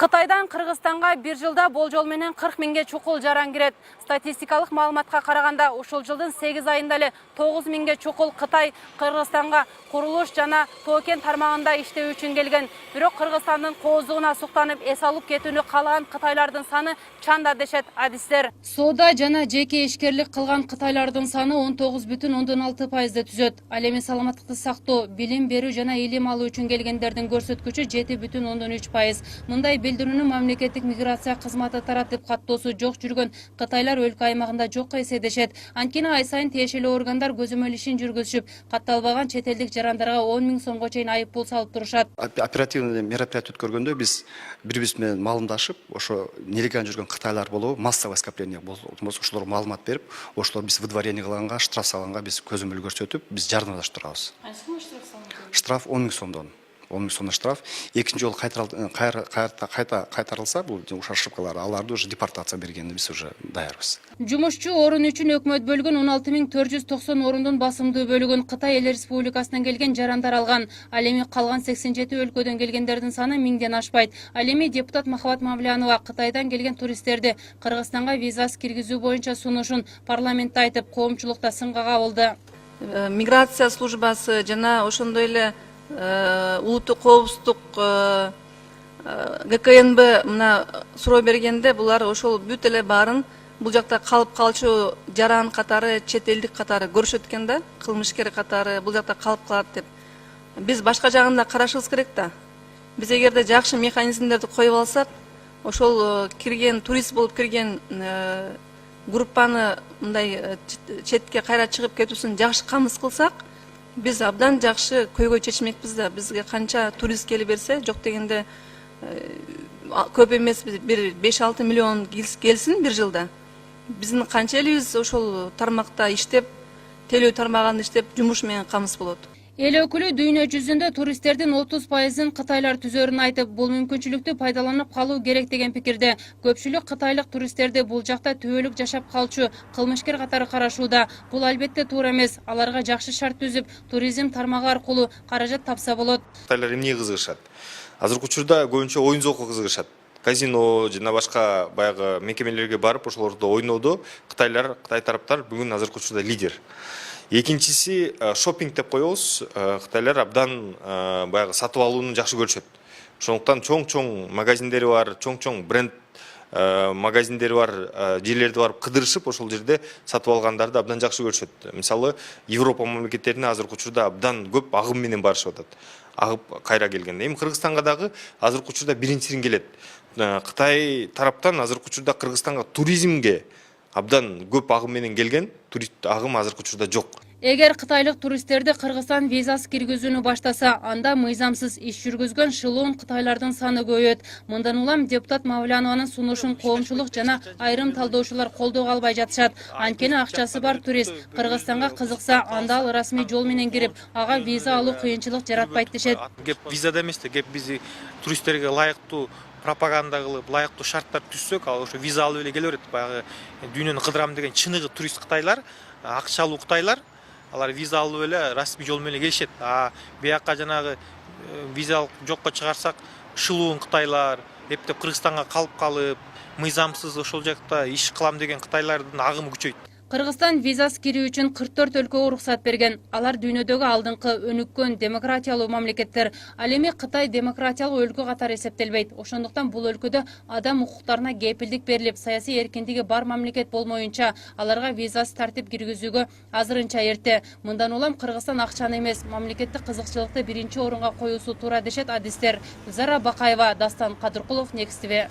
Қытайдан Қырғызстанға bir жылда болжол менен 40 миңге чукул жаран кирет. Статистикалык маалыматка караганда, ушул жылдын 8 айында эле 9 миңге чукул Кытай Кыргызстанга курулуш жана тоо-кен тармагында иштөө үчүн келген. Бирок Кыргызстандын кооздугуна суктанып эс алып кетүүнү каалаган кытайлардын саны чанда дешет адистер. Соода жана жеке ишкерлик кылган кытайлардын саны 19,6%. түзөт. Ал эми саламаттыкты сактоо, билим берүү жана илим алуу үчүн келгендердин көрсөткүчү 7,3%. Мындай билдирүүнү мамлекеттик миграция кызматы таратып каттоосу жок жүргөн кытайлар өлкө аймагында жокко эседешет. Анткени ай сайын тиешелүү органдар көзөмөл ишин жүргүзүп, катталбаган чет элдик жарандарга 10 миң сомго чейин айып пул салып турушат. Оперативный мероприятие өткөргөндө биз бири-бириз менен маалымдашып, ошо нелегально жүргөн кытайлар болобу, массовый скопление болобу, ошолорго маалымат берип, ошолор биз выдворение кылганга, штраф салганга биз көзөмөл көрсөтүп, биз жардамдашып турабыз. Штраф 10 миң сомдон. 10 миң сомдон штраф. Экинчи жолу кайтарылса, бул ушул ошибкалар, аларды уже депортация бергенде биз уже даярбыз. Жумушчу орун үчүн өкмөт бөлгөн 16,490 орундун басымдуу бөлүгүн Кытай Эл Республикасынан келген жарандар алган. Ал эми калган 87 өлкөдөн келгендердин саны 1000ден ашпайт. Ал эми депутат Махабат Мавлянова Кытайдан келген туристтерди Кыргызстанга визасыз киргизүү боюнча сунушун парламентте айтып, коомчулукта сынга кабылды. Миграция службасы жана ошондой эле улуттук коопсуздук ГКНБ мына суроо бергенде булар ошол бүт эле баарын бул жакта калып калчу жаран катары, чет элдик катары көрүшөт экен да, кылмышкер катары бул жакта калып калат деп. Биз башка жагында карашыбыз керек да. Биз эгерде жакшы механизмдерди коюп алсак, ошол кирген турист болуп кирген группаны мындай четке кайра чыгып кетүүсүн жакшы камсыз кылсак, биз абдан жакшы көйгөй чечмекпиз да. Бизге канча турист келип берсе, жок дегенде көп эмес бир 5-6 миллион келсин бир жылда. Биздин канча элибиз ошол тармакта иштеп, телөө тармагында иштеп, жумуш менен камсыз болот. Эл өкүлү дүйнө жүзүндө туристтердин 30%-ын кытайлар түзөрүн айтып, бул мүмкүнчүлүктү пайдаланып калуу керек деген пикирде. Көпчүлүк кытайлык туристтерди бул жакта түбөлүк жашап калчу кылмышкер катары карашууда. Бул албетте туура эмес. Аларга жакшы шарт түзүп, туризм тармагы аркылуу каражат тапса болот. Кытайлар эмнеге кызыгышат? Азыркы учурда көбүнчө оюн зоокко кызыгышат. Казино жана башка баягы мекемелерге барып, ошолордо ойноодо Кытай тараптар бүгүн азыркы учурда лидер. Экинчиси шопинг деп коебуз. Кытайлар абдан баягы сатып алууну жакшы көрүшөт. Ошондуктан чоң-чоң магазиндери бар, чоң-чоң бренд магазиндери бар жерлерди барып кыдырышып, ошол жерде сатып алгандарды абдан жакшы көрүшөт. Мисалы, Европа мамлекеттерине азыркы учурда абдан көп агым менен барышып атат. Агып кайра келгенде. Эми Кыргызстанга дагы азыркы учурда биринчисин келет. Кытай тараптан азыркы учурда Кыргызстанга туризмге абдан көп агым менен келген, турист агым азыркы учурда жок. Эгер кытайлык туристтерди Кыргызстан визасыз киргизүүнү баштаса, анда мыйзамсыз иш жүргүзгөн шылуун кытайлардын саны көбөйөт. Мындан улам депутат Мавлянованын сунушун коомчулук жана айрым талдоочулар колдоого албай жатышат. Анткени акчасы бар турист Кыргызстанга кызыкса, анда ал расмий жол менен кирип, ага виза алуу кыйынчылык жаратпайт дешет. Кеп визада эмес, кеп биз туристтерге лайыктуу пропаганда кылып, лайыктуу шарттар түзсөк, ал ошо виза алып эле келе берет. Баягы дүйнөнү кыдырам деген чыныгы турист кытайлар, акчалуу кытайлар, алар виза алып эле расмий жол менен келишет. Биякка жанагы виза жокко чыгарсак, шылуун кытайлар, эптеп Кыргызстанга калып калып, мыйзамсыз ошол жакта иш кылам деген кытайлардын агымы күчөйт. Кыргызстан визасыз кирүү үчүн 44 өлкөгө уруксат берген. Алар дүйнөдөгү алдыңкы өнүккөн демократиялуу мамлекеттер. Ал эми Кытай демократиялуу өлкө катары эсептелбейт. Ошондуктан бул өлкөдө адам укуктарына кепилдик берилип, саясий эркиндиги бар мамлекет болмоюнча, аларга визасыз тартип киргизүүгө азырынча эрте. Мындан улам Кыргызстан акчаны эмес, мамлекеттик кызыкчылыкты биринчи орунга коюусу туура дешет адистер. Зара Бакаева, Дастан Кадыркулов, Next TV.